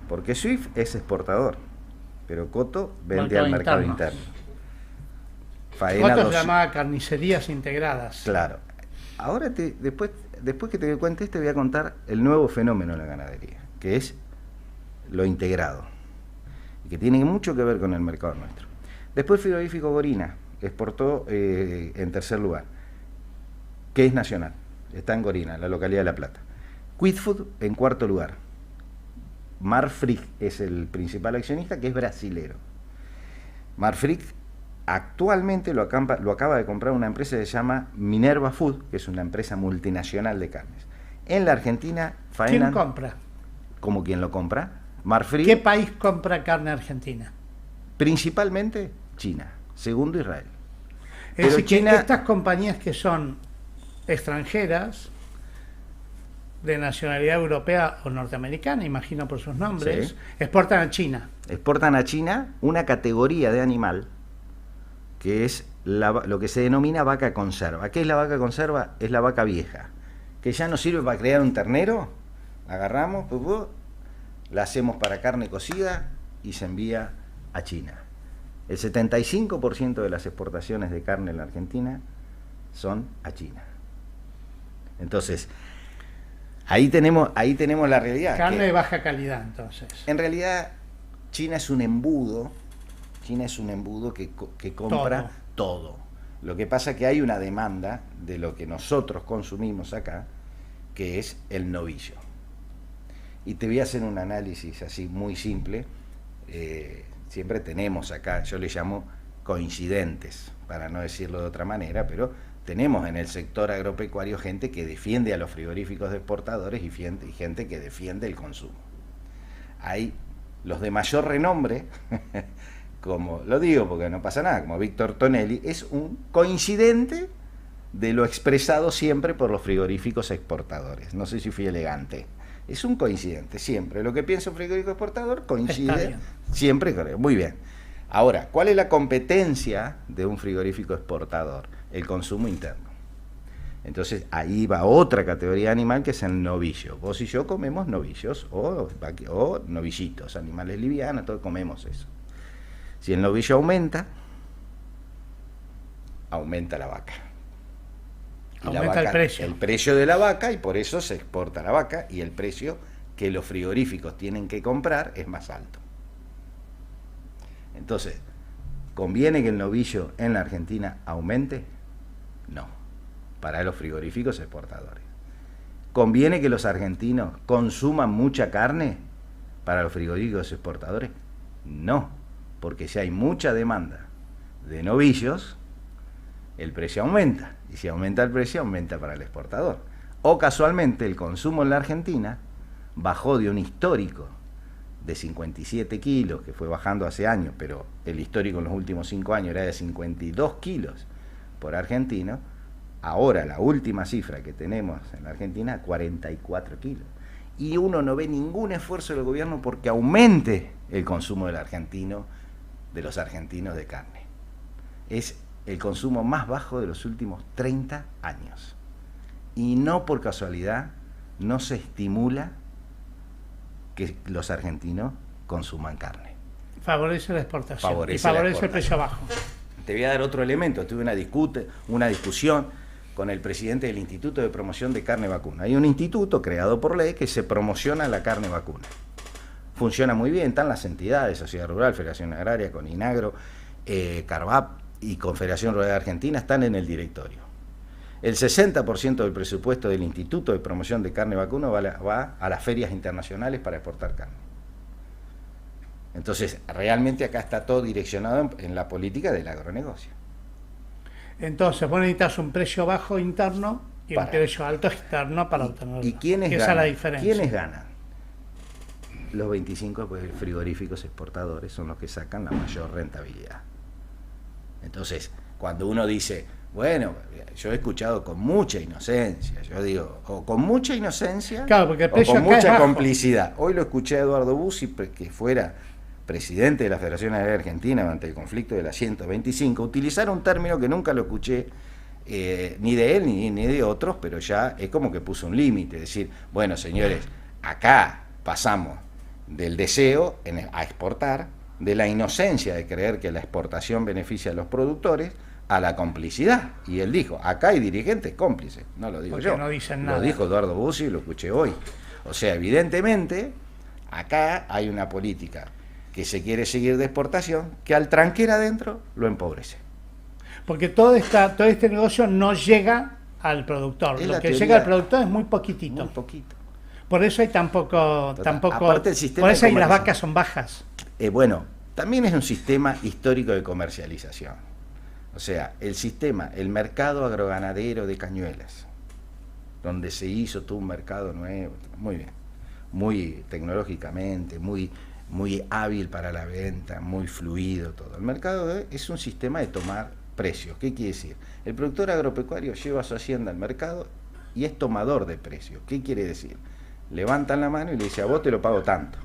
Porque Swift es exportador, pero Coto vende al mercado interno. Coto se llamaba Carnicerías Integradas. Claro. Ahora, después que te cuente te voy a contar el nuevo fenómeno en la ganadería, que es lo integrado, y que tiene mucho que ver con el mercado nuestro. Después frigorífico Gorina exportó en tercer lugar, que es nacional, está en Gorina, la localidad de La Plata. Quidfood en cuarto lugar. Marfrig es el principal accionista, que es brasilero. Marfrig actualmente lo acaba de comprar una empresa que se llama Minerva Food, que es una empresa multinacional de carnes. En la Argentina faenan... ¿Quién compra? ¿Cómo quién lo compra? Marfrig. ¿Qué país compra carne argentina? Principalmente China, segundo Israel. Es decir, China... que estas compañías que son extranjeras, de nacionalidad europea o norteamericana, imagino por sus nombres, sí, exportan a China. Exportan a China una categoría de animal que es lo que se denomina vaca conserva. ¿Qué es la vaca conserva? Es la vaca vieja, que ya no sirve para crear un ternero. Agarramos, la hacemos para carne cocida y se envía a China. El 75% de las exportaciones de carne en la Argentina son a China. Entonces, ahí tenemos la realidad. Carne de baja calidad, entonces. En realidad, China es un embudo que compra todo. Lo que pasa es que hay una demanda de lo que nosotros consumimos acá, que es el novillo. Y te voy a hacer un análisis así muy simple. Siempre tenemos acá, yo le llamo coincidentes, para no decirlo de otra manera, pero tenemos en el sector agropecuario gente que defiende a los frigoríficos de exportadores y gente que defiende el consumo. Hay los de mayor renombre, como lo digo porque no pasa nada, como Víctor Tonelli, es un coincidente de lo expresado siempre por los frigoríficos exportadores. No sé si fui elegante. Es un coincidente, siempre. Lo que piensa un frigorífico exportador coincide siempre con él. Muy bien. Ahora, ¿cuál es la competencia de un frigorífico exportador? El consumo interno. Entonces, ahí va otra categoría de animal que es el novillo. Vos y yo comemos novillos o novillitos, animales livianos, todos comemos eso. Si el novillo aumenta la vaca. Aumenta el precio. El precio de la vaca, y por eso se exporta la vaca, y el precio que los frigoríficos tienen que comprar es más alto. Entonces, ¿Conviene que el novillo en la Argentina aumente? No, para los frigoríficos exportadores. ¿Conviene que los argentinos consuman mucha carne para los frigoríficos exportadores? No, porque si hay mucha demanda de novillos, el precio aumenta. Y si aumenta el precio, aumenta para el exportador. O casualmente el consumo en la Argentina bajó de un histórico de 57 kilos, que fue bajando hace años, pero el histórico en los últimos 5 años era de 52 kilos por argentino. Ahora la última cifra que tenemos en la Argentina, 44 kilos. Y uno no ve ningún esfuerzo del gobierno porque aumente el consumo del argentino, de los argentinos de carne. Es el consumo más bajo de los últimos 30 años. Y no por casualidad no se estimula que los argentinos consuman carne. Favorece la exportación. Favorece el precio bajo. Te voy a dar otro elemento. Tuve una discusión con el presidente del Instituto de Promoción de Carne Vacuna. Hay un instituto creado por ley que se promociona la carne vacuna. Funciona muy bien, están las entidades, Sociedad Rural, Federación Agraria, Coninagro, Carvap y Confederación Rural Argentina están en el directorio. El 60% del presupuesto del Instituto de Promoción de Carne Vacuna va a las ferias internacionales para exportar carne. Entonces, realmente acá está todo direccionado en la política del agronegocio. Entonces, vos necesitas un precio bajo interno y un precio alto externo para obtenerlo. ¿Y quiénes ganan? Esa es la diferencia. ¿Quiénes ganan? Los 25 frigoríficos exportadores son los que sacan la mayor rentabilidad. Entonces, cuando uno dice, bueno, yo he escuchado con mucha inocencia, yo digo, o con mucha inocencia, claro, porque el precio o con acá mucha es bajo. complicidad. Hoy lo escuché a Eduardo Bussi, que fuera presidente de la Federación Agraria Argentina durante el conflicto de la 125, utilizar un término que nunca lo escuché ni de él ni de otros, pero ya es como que puso un límite, decir, bueno, señores, acá pasamos del deseo a exportar, de la inocencia de creer que la exportación beneficia a los productores, a la complicidad. Y él dijo, acá hay dirigentes cómplices, no lo digo porque yo, no dicen nada. lo dijo Eduardo Bussi y lo escuché hoy. O sea, evidentemente, acá hay una política que se quiere seguir de exportación, que al tranquer adentro lo empobrece. Porque todo este negocio no llega al productor. Lo que llega al productor es muy poquitito. Muy poquito. Por eso hay tampoco Aparte, el sistema por eso de las comercio. vacas son bajas. Bueno, también es un sistema histórico de comercialización. O sea, el mercado agroganadero de Cañuelas, donde se hizo todo un mercado nuevo, muy bien, muy tecnológicamente, muy hábil para la venta, muy fluido todo. El mercado es un sistema de tomar precios. ¿Qué quiere decir? El productor agropecuario lleva su hacienda al mercado y es tomador de precios. ¿Qué quiere decir? Levantan la mano y le dice, a vos te lo pago tanto.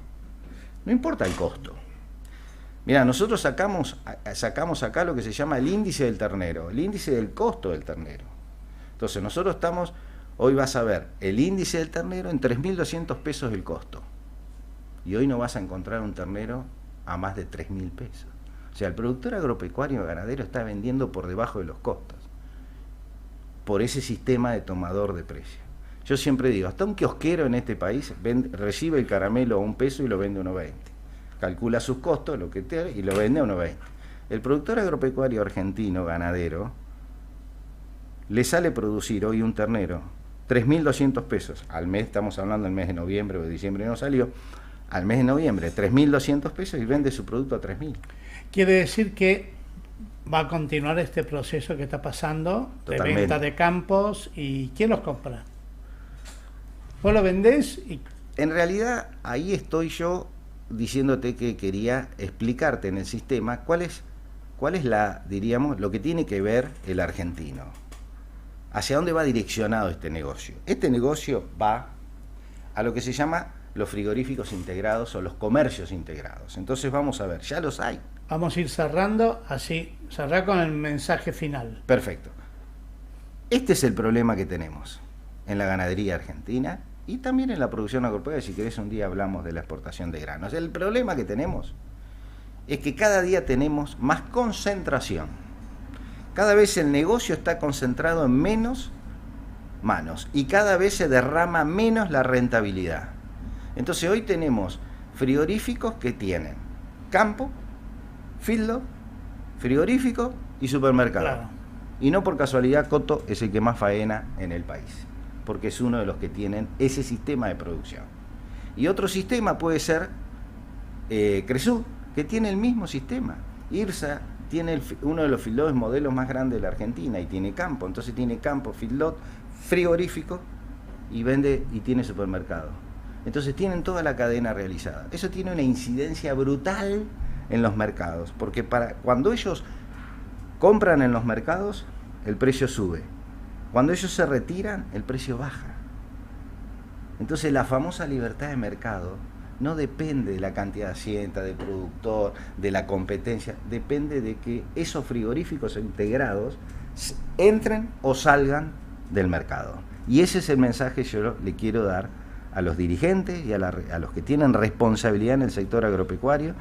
No importa el costo. Mira, nosotros sacamos acá lo que se llama el índice del ternero, el índice del costo del ternero. Entonces nosotros hoy vas a ver el índice del ternero en 3.200 pesos el costo. Y hoy no vas a encontrar un ternero a más de 3.000 pesos. O sea, el productor agropecuario ganadero está vendiendo por debajo de los costos, por ese sistema de tomador de precios. Yo siempre digo, hasta un kiosquero en este país recibe el caramelo a 1 peso y lo vende a 1,20. Calcula sus costos, y lo vende a 1,20. El productor agropecuario argentino ganadero le sale producir hoy un ternero 3.200 pesos al mes, estamos hablando del mes de noviembre o de diciembre no salió, al mes de noviembre 3.200 pesos y vende su producto a 3.000. Quiere decir que va a continuar este proceso que está pasando de venta de campos. ¿Y quién los compra? Vos lo vendés y... En realidad, ahí estoy yo diciéndote que quería explicarte en el sistema cuál es diríamos, lo que tiene que ver el argentino. ¿Hacia dónde va direccionado este negocio? Este negocio va a lo que se llama los frigoríficos integrados o los comercios integrados. Entonces vamos a ver, ya los hay. Vamos a ir cerrando, así, cerrar con el mensaje final. Perfecto. Este es el problema que tenemos en la ganadería argentina y también en la producción agropecuaria. Si querés un día hablamos de la exportación de granos. El problema que tenemos es que cada día tenemos más concentración. Cada vez el negocio está concentrado en menos manos y cada vez se derrama menos la rentabilidad. Entonces hoy tenemos frigoríficos que tienen campo, feedlot, frigorífico y supermercado. Claro. Y no por casualidad Coto es el que más faena en el país, porque es uno de los que tienen ese sistema de producción. Y otro sistema puede ser Cresú, que tiene el mismo sistema. IRSA tiene uno de los feedlots modelos más grandes de la Argentina y tiene campo, entonces tiene campo, feedlot, frigorífico y vende y tiene supermercado. Entonces tienen toda la cadena realizada. Eso tiene una incidencia brutal en los mercados, porque cuando ellos compran en los mercados, el precio sube. Cuando ellos se retiran, el precio baja. Entonces la famosa libertad de mercado no depende de la cantidad de asienta, del productor, de la competencia, depende de que esos frigoríficos integrados entren o salgan del mercado. Y ese es el mensaje que yo le quiero dar a los dirigentes y a los que tienen responsabilidad en el sector agropecuario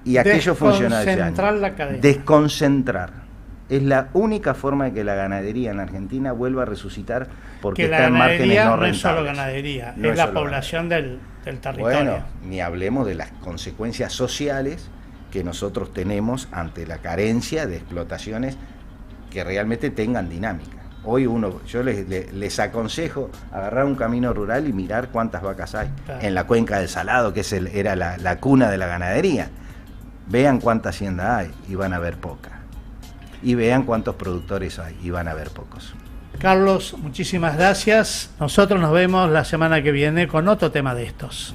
y a aquellos funcionarios. Desconcentrar la cadena. Desconcentrar. Es la única forma de que la ganadería en Argentina vuelva a resucitar, porque que está en márgenes no rentables. No es solo ganadería, no es la población del territorio. Bueno, ni hablemos de las consecuencias sociales que nosotros tenemos ante la carencia de explotaciones que realmente tengan dinámica. Hoy yo les aconsejo agarrar un camino rural y mirar cuántas vacas hay. Claro. En la cuenca del Salado, que era la cuna de la ganadería. Vean cuánta hacienda hay y van a ver poca. Y vean cuántos productores hay y van a ver pocos. Carlos, muchísimas gracias. Nosotros nos vemos la semana que viene con otro tema de estos.